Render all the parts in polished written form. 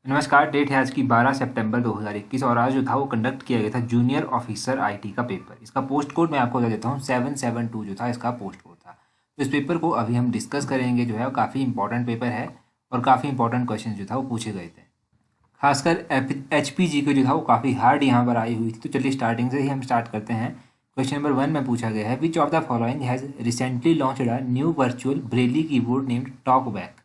नमस्कार। डेट है आज की 12 सितंबर 2021 और आज जो था वो कंडक्ट किया गया था जूनियर ऑफिसर आईटी का पेपर। इसका पोस्ट कोड मैं आपको बता देता हूँ 772 जो था इसका पोस्ट कोड था। तो इस पेपर को अभी हम डिस्कस करेंगे। जो है वो काफ़ी इंपॉर्टेंट पेपर है और काफ़ी इंपॉर्टेंट क्वेश्चन जो था वो पूछे गए थे। खासकर HPG के जो था वो काफ़ी हार्ड यहाँ पर आई हुई थी। तो चलिए स्टार्टिंग से ही हम स्टार्ट करते हैं। क्वेश्चन नंबर 1 में पूछा गया है which of the following has recently launched a new virtual Braille keyboard named talkback.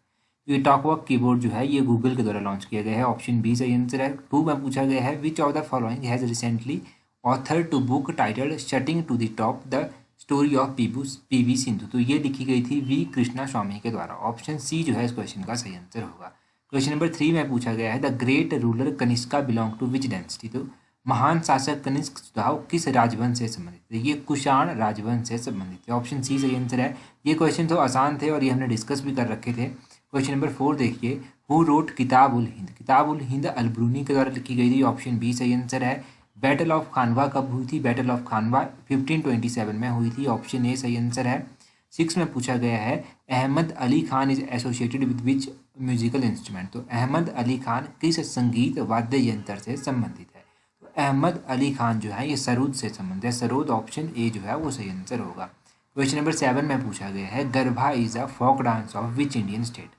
ये टॉकबैक कीबोर्ड जो है ये गूगल के द्वारा लॉन्च किया गया है। ऑप्शन बी सही आंसर है। 2 में पूछा गया है which of the following has recently author to book titled shuttling to the top the story of PV Sindhu. तो ये लिखी गई थी वी कृष्णा स्वामी के द्वारा। ऑप्शन सी जो है इस क्वेश्चन का सही आंसर होगा। क्वेश्चन नंबर 3 में पूछा गया है the great ruler Kanishka belong to which dynasty. तो महान शासक कनिष्क सुधाव किस राजवंश से संबंधित है। ये कुषाण राजवंश से संबंधित है। ऑप्शन सी सही आंसर है। ये क्वेश्चन तो आसान थे और ये हमने डिस्कस भी कर रखे थे। क्वेश्चन नंबर 4 देखिए हु रोट किताब उल हिंद। किताब उल हिंद अलब्रूनी के द्वारा लिखी गई थी। ऑप्शन बी सही आंसर है। बैटल ऑफ खानवा कब हुई थी। बैटल ऑफ खानवा 1527 में हुई थी। ऑप्शन ए सही आंसर है। 6 में पूछा गया है Ahmed Ali Khan is associated with which musical instrument. तो अहमद अली खान किस संगीत वाद्य यंत्र से संबंधित है। तो अहमद अली खान जो है ये सरोद से संबंधित है। सरोद ऑप्शन ए जो है वो सही आंसर होगा। क्वेश्चन नंबर 7 में पूछा गया है garba is a folk dance of which Indian state.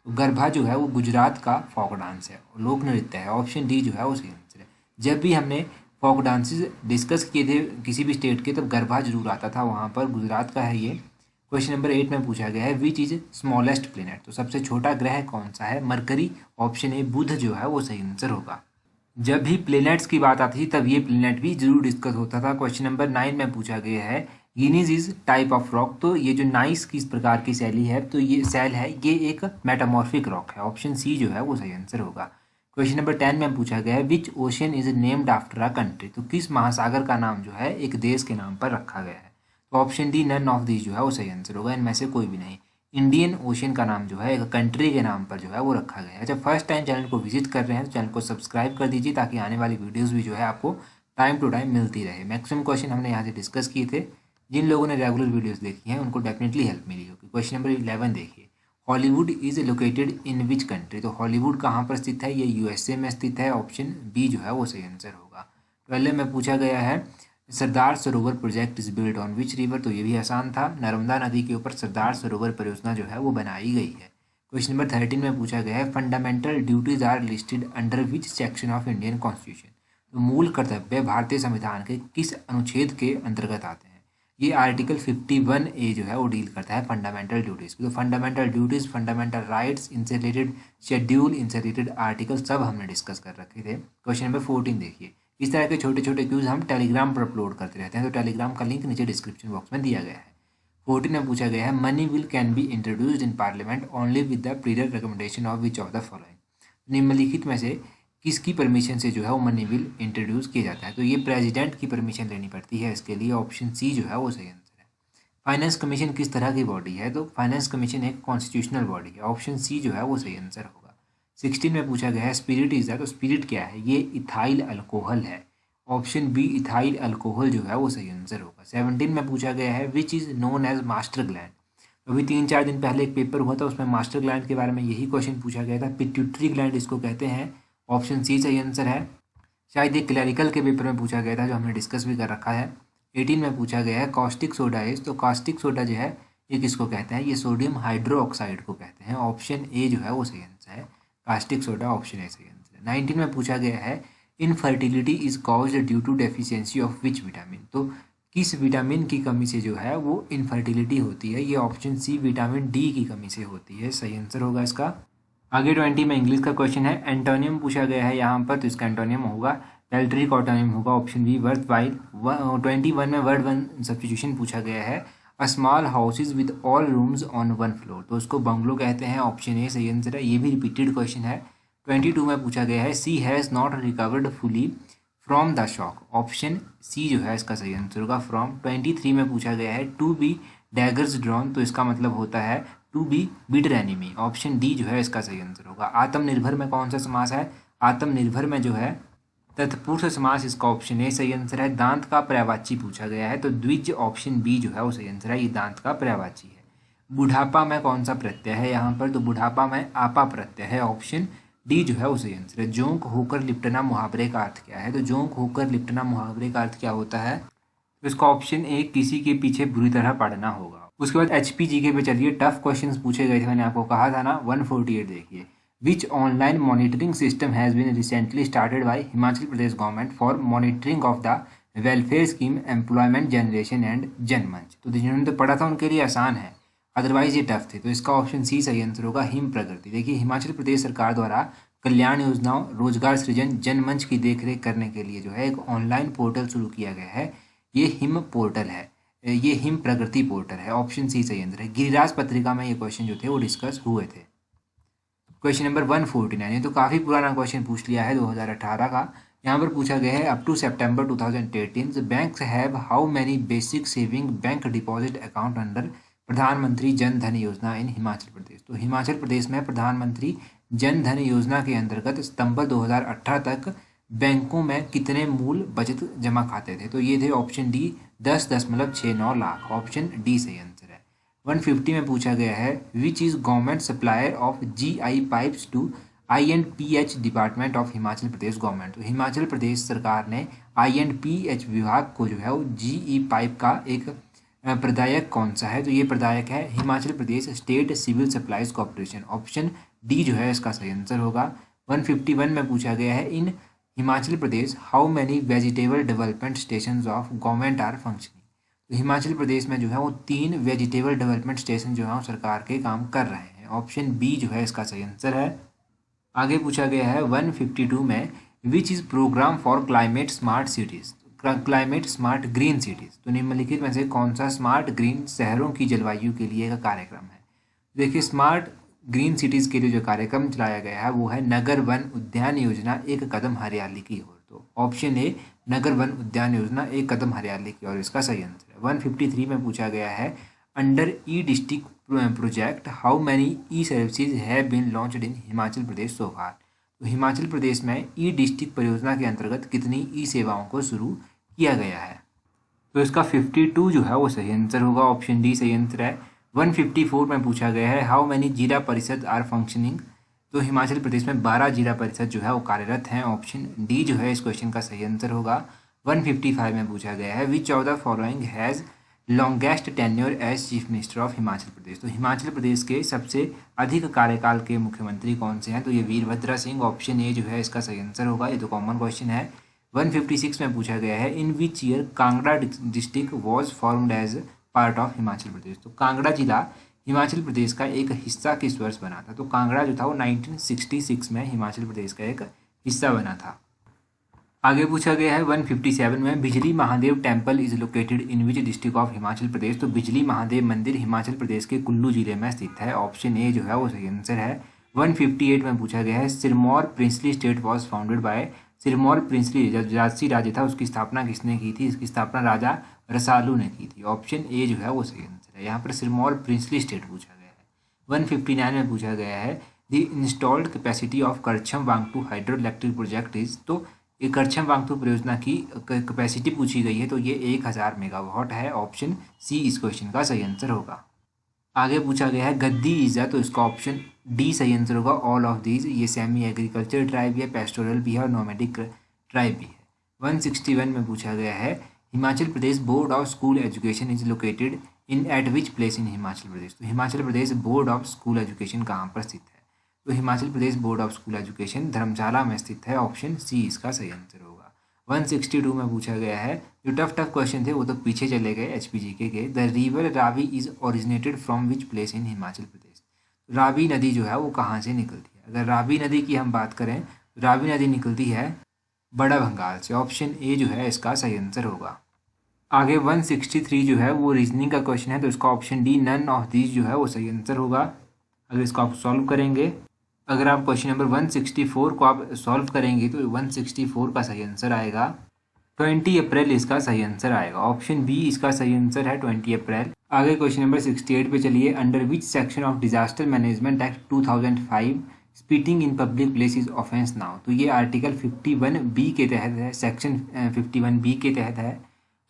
तो गरबा जो है वो गुजरात का फोक डांस है, लोक नृत्य है। ऑप्शन डी जो है वो सही आंसर है। जब भी हमने फोक डांसेस डिस्कस किए थे किसी भी स्टेट के तब गरबा जरूर आता था वहाँ पर। गुजरात का है ये। क्वेश्चन नंबर 8 में पूछा गया है विच इज स्मॉलेस्ट प्लेनेट। तो सबसे छोटा ग्रह कौन सा है। मरकरी। ऑप्शन ए बुध जो है वो सही आंसर होगा। जब भी प्लेनेट्स की बात आती थी तब ये प्लेनेट भी जरूर डिस्कस होता था। क्वेश्चन नंबर 9 में पूछा गया है Guinness is type of rock. तो ये जो नाइस किस प्रकार की शैली है, तो ये सेल है ये एक मेटामॉर्फिक रॉक है। ऑप्शन सी जो है वो सही आंसर होगा। क्वेश्चन नंबर 10 में पूछा गया है which ocean is named after a country. तो किस महासागर का नाम जो है एक देश के नाम पर रखा गया है। तो option D none of these जो है वो सही आंसर होगा, इनमें से कोई भी नहीं। इंडियन ओशियन का नाम जो है एक कंट्री के नाम पर जो है वो रखा गया है। जब फर्स्ट टाइम चैनल को विजिट कर रहे हैं तो चैनल को सब्सक्राइब कर दीजिए ताकि आने वाली वीडियोस भी जो है आपको टाइम टू टाइम मिलती रहे। मैक्सिमम क्वेश्चन हमने यहाँ से डिस्कस किए थे। जिन लोगों ने रेगुलर वीडियोस देखी हैं उनको डेफिनेटली हेल्प मिली होगी। क्वेश्चन नंबर 11 देखिए Hollywood is located in which country. तो हॉलीवुड कहाँ पर स्थित है, ये यूएसए में स्थित है। ऑप्शन बी जो है वो सही आंसर होगा। 12 में पूछा गया है Sardar Sarovar project is built on which river. तो ये भी आसान था। नर्मदा नदी के ऊपर सरदार सरोवर परियोजना जो है वो बनाई गई है। क्वेश्चन नंबर 13 में पूछा गया है fundamental duties are listed under which section of Indian constitution. तो मूल कर्तव्य भारतीय संविधान के किस अनुच्छेद के अंतर्गत आते हैं। ये आर्टिकल 51A जो है वो डील करता है फंडामेंटल ड्यूटीज। तो फंडामेंटल ड्यूटीज, फंडामेंटल राइट्स, इनसे रिलेटेड शेड्यूल, इनसे रिलेटेड आर्टिकल सब हमने डिस्कस कर रखे थे। क्वेश्चन नंबर 14 देखिए इस तरह के छोटे छोटे क्यूज हम टेलीग्राम पर अपलोड करते रहते हैं। तो टेलीग्राम का लिंक नीचे डिस्क्रिप्शन बॉक्स में दिया गया है। 14 में पूछा गया है money bill can be introduced in parliament only with the prior recommendation of which of the following. निम्नलिखित में से किसकी परमिशन से जो है वो मनी बिल इंट्रोड्यूस किया जाता है। तो ये प्रेसिडेंट की परमिशन लेनी पड़ती है इसके लिए। ऑप्शन सी जो है वो सही आंसर है। फाइनेंस कमीशन किस तरह की बॉडी है। तो फाइनेंस कमीशन एक कॉन्स्टिट्यूशनल बॉडी है। ऑप्शन सी जो है वो सही आंसर होगा। 16 में पूछा गया है स्पिरिट इज दैट। तो स्पिरिट क्या है, ये इथाइल अल्कोहल है। ऑप्शन बी इथाइल अल्कोहल जो है वो सही आंसर होगा। 17 में पूछा गया है which is known as master gland. अभी 3-4 दिन पहले एक पेपर हुआ था उसमें मास्टर ग्लैंड के बारे में यही क्वेश्चन पूछा गया था। पिट्यूटरी ग्लैंड इसको कहते हैं। ऑप्शन सी सही आंसर है। शायद ये क्लैरिकल के पेपर में पूछा गया था जो हमने डिस्कस भी कर रखा है। 18 में पूछा गया है कॉस्टिक सोडा इज। तो कॉस्टिक सोडा जो है ये किसको कहते हैं, ये सोडियम हाइड्रोक्साइड को कहते हैं। ऑप्शन ए जो है वो सही आंसर है। कास्टिक सोडा ऑप्शन ए सही आंसर है। 19 में पूछा गया है infertility is caused due to deficiency of which vitamin. तो किस विटामिन की कमी से जो है वो इनफर्टिलिटी होती है। ये ऑप्शन सी विटामिन डी की कमी से होती है, सही आंसर होगा इसका। आगे 20 में इंग्लिश का क्वेश्चन है एंटोनियम पूछा गया है यहाँ पर। तो इसका एंटोनियम होगा टेल्ट्रिक ऑटोनियम होगा। Option B worth while. 21 में वर्ड वन सब्स्टिट्यूशन पूछा गया है a small houses with all rooms on one floor. तो उसको बंगलो कहते हैं। ऑप्शन ए सही आंसर है। ये भी रिपीटेड क्वेश्चन है। 22 में पूछा गया है she has not recovered fully from the shock. Option C जो है इसका सही आंसर होगा फ्रॉम। 23 में पूछा गया है टू बी डैगर्स ड्रॉन। तो इसका मतलब होता है to be bitter enemy. Option D जो है इसका सही आंसर होगा। आत्मनिर्भर में कौन सा समास है, आत्मनिर्भर में जो है तत्पुरुष समास, इसका ऑप्शन ए सही आंसर है। दांत का पर्यायवाची पूछा गया है तो द्विज ऑप्शन बी जो है वो सही आंसर है। ये दांत का पर्यायवाची है। बुढ़ापा में कौन सा प्रत्यय है यहाँ पर, तो बुढ़ापा में आपा प्रत्यय है। ऑप्शन डी जो है वो सही आंसर है। जोंक होकर लिपटना मुहावरे का अर्थ क्या है? तो जोंक होकर लिपटना मुहावरे का अर्थ क्या होता है? तो इसका ऑप्शन ए किसी के पीछे बुरी तरह पड़ना होगा। उसके बाद HPGK पे चलिए, टफ क्वेश्चंस पूछे गए थे, मैंने आपको कहा था ना। 148 देखिए, which online monitoring system has been recently started by Himachal Pradesh government for monitoring of the welfare scheme employment generation and Janmanch. तो जिन्होंने तो पढ़ा था उनके लिए आसान है, अदरवाइज ये टफ थे। तो इसका ऑप्शन सी सही आंसर होगा, हिम प्रगति। देखिए, हिमाचल प्रदेश सरकार द्वारा कल्याण योजनाओं, रोजगार सृजन, जनमंच की देखरेख करने के लिए जो है एक ऑनलाइन पोर्टल शुरू किया गया है, ये हिम पोर्टल है, ये हिम प्रगति पोर्टल है। ऑप्शन सी सही आंसर है। गिरिराज पत्रिका में ये क्वेश्चन जो थे वो डिस्कस हुए थे। क्वेश्चन नंबर 149, ये तो काफ़ी पुराना क्वेश्चन पूछ लिया है, 2018 का। यहाँ पर पूछा गया है, up to September 2018 banks have how many basic saving bank deposit account under प्रधानमंत्री जन धन योजना इन हिमाचल प्रदेश। तो हिमाचल प्रदेश में प्रधानमंत्री जन धन योजना के अंतर्गत सितंबर 2018 तक बैंकों में कितने मूल बचत जमा खाते थे? तो ये थे option D 10.69 lakh. Option D सही आंसर है। 150 में पूछा गया है, which is government supplier of GI pipes to INPH department of Himachal Pradesh government. तो हिमाचल प्रदेश सरकार ने INPH विभाग को जो है वो GE पाइप का एक प्रदायक कौन सा है? तो ये प्रदायक है Himachal Pradesh state civil supplies corporation. Option D जो है इसका सही आंसर होगा। 151 में पूछा गया है, in Himachal Pradesh how many vegetable development station of government are functioning. तो हिमाचल प्रदेश में जो है वो 3 वेजिटेबल डेवलपमेंट स्टेशन जो है वो सरकार के काम कर रहे हैं। ऑप्शन बी जो है इसका सही आंसर है। आगे पूछा गया है 152 में, which is programme for climate smart cities, climate smart green cities. तो निम्नलिखित में से कौन सा स्मार्ट ग्रीन शहरों की जलवायु के लिए का कार्यक्रम है? देखिए, स्मार्ट ग्रीन सिटीज़ के लिए जो कार्यक्रम चलाया गया है वो है नगर वन उद्यान योजना एक कदम हरियाली की ओर। तो ऑप्शन ए नगर वन उद्यान योजना एक कदम हरियाली की ओर इसका सही आंसर है। 153 में पूछा गया है, under e district project how many e services have been launched in Himachal Pradesh so far. तो हिमाचल प्रदेश में ई डिस्ट्रिक्ट परियोजना के अंतर्गत कितनी ई सेवाओं को शुरू किया गया है? तो इसका 52 जो है वो सही आंसर होगा। ऑप्शन डी सही आंसर है। 154 में पूछा गया है, हाउ मैनी जिला परिषद आर फंक्शनिंग। तो हिमाचल प्रदेश में 12 जिला परिषद जो है वो कार्यरत हैं। ऑप्शन डी जो है इस क्वेश्चन का सही आंसर होगा। 155 में पूछा गया है, which of the following has longest tenure as chief minister of Himachal Pradesh. तो हिमाचल प्रदेश के सबसे अधिक कार्यकाल के मुख्यमंत्री कौन से हैं? तो ये वीरभद्र सिंह। ऑप्शन ए जो है इसका सही आंसर होगा। ये तो कॉमन क्वेश्चन है। 156 में पूछा गया है, in which year Kangra district was formed as part of Himachal Pradesh. तो कांगड़ा जिला हिमाचल प्रदेश का एक हिस्सा किस वर्ष बना था? तो कांगड़ा जो था वो 1966 में हिमाचल प्रदेश का एक हिस्सा बना था। आगे पूछा गया है 157 में, Bijli Mahadev temple is located in which district of Himachal Pradesh. तो बिजली महादेव मंदिर हिमाचल प्रदेश के कुल्लू जिले में स्थित है। ऑप्शन ए जो है वो सही आंसर है। 158 में पूछा गया है, Sirmaur princely state was founded by. Sirmaur princely राजसी राज्य था, उसकी स्थापना किसने की थी? इसकी स्थापना राजा रसालू ने की थी। ऑप्शन ए जो है वो सही आंसर है। यहाँ पर सिरमौर प्रिंसली स्टेट पूछा गया है। 159 में पूछा गया है, the installed capacity of Karcham Wangtoo hydro electric project is. तो ये करछम वांगटू परियोजना की कैपेसिटी पूछी गई है, तो ये 1000 मेगावाट है। ऑप्शन सी इस क्वेश्चन का सही आंसर होगा। आगे पूछा गया है गद्दी ईजा, तो इसका ऑप्शन डी सही आंसर होगा। ऑल ऑफ दीज, ये सेमी एग्रीकल्चर ट्राइब है, पेस्टोरल भी है और नोमैडिक ट्राइब भी है। 161 में पूछा गया है, Himachal Pradesh board of school education is located in at which place in Himachal Pradesh. तो Himachal Pradesh board of school education कहाँ पर स्थित है? तो Himachal Pradesh board of school education Dharamshala में स्थित है। ऑप्शन सी इसका सही आंसर होगा। 162 में पूछा गया है, जो टफ क्वेश्चन थे वो तो पीछे चले गए HPGK के। The river Ravi is originated from which place in Himachal Pradesh. Ravi नदी जो है वो कहाँ से निकलती है? अगर रावी नदी की हम बात करें तो रावी नदी निकलती है बड़ा भंगाल से। ऑप्शन ए जो है इसका सही आंसर होगा। आगे 163 जो है वो रीजनिंग का क्वेश्चन है, तो इसका option D none of these जो है वो सही आंसर होगा। अगर इसको आप सॉल्व करेंगे, अगर आप क्वेश्चन नंबर 164 को आप सॉल्व करेंगे तो 164 का सही आंसर आएगा 20 अप्रैल, इसका सही आंसर आएगा। ऑप्शन बी इसका सही आंसर है 20 अप्रैल। आगे क्वेश्चन नंबर 68 पे चलिए, under which section of disaster management act 2005 spitting in public place is offence now. तो ये आर्टिकल 51B के तहत है, सेक्शन 51B के तहत है।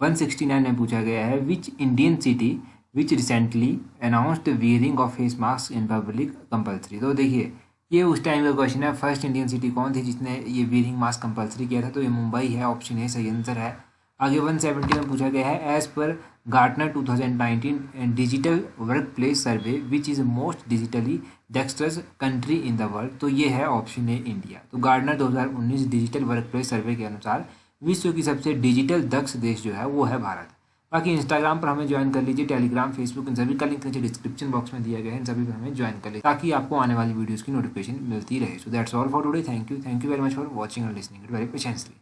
169 में पूछा गया है, which Indian city which recently announced wearing of face mask in public compulsory. तो देखिए, ये उस टाइम का क्वेश्चन है। फर्स्ट इंडियन सिटी कौन थी जिसने ये वेयरिंग मास्क कंपलसरी किया था? तो ये मुंबई है, ऑप्शन ए सही आंसर है। आगे 170 में पूछा गया है, as per Gartner 2019 digital work place survey which is most digitally dexterous country in the world. तो ये है ऑप्शन ए इंडिया। तो Gartner 2019 digital work place survey के अनुसार विश्व की सबसे डिजिटल दक्ष देश जो है वो है भारत। बाकी इंस्टाग्राम पर हमें ज्वाइन कर लीजिए, टेलीग्राम, फेसबुक, इन सभी का लिंक नीचे डिस्क्रिप्शन बॉक्स में दिया गया है, इन सभी पर हमें ज्वाइन कर लीजिए ताकि आपको आने वाली वीडियोस की नोटिफिकेशन मिलती रहे। So that's all for today. Thank you very much for watching and listening it very patiently.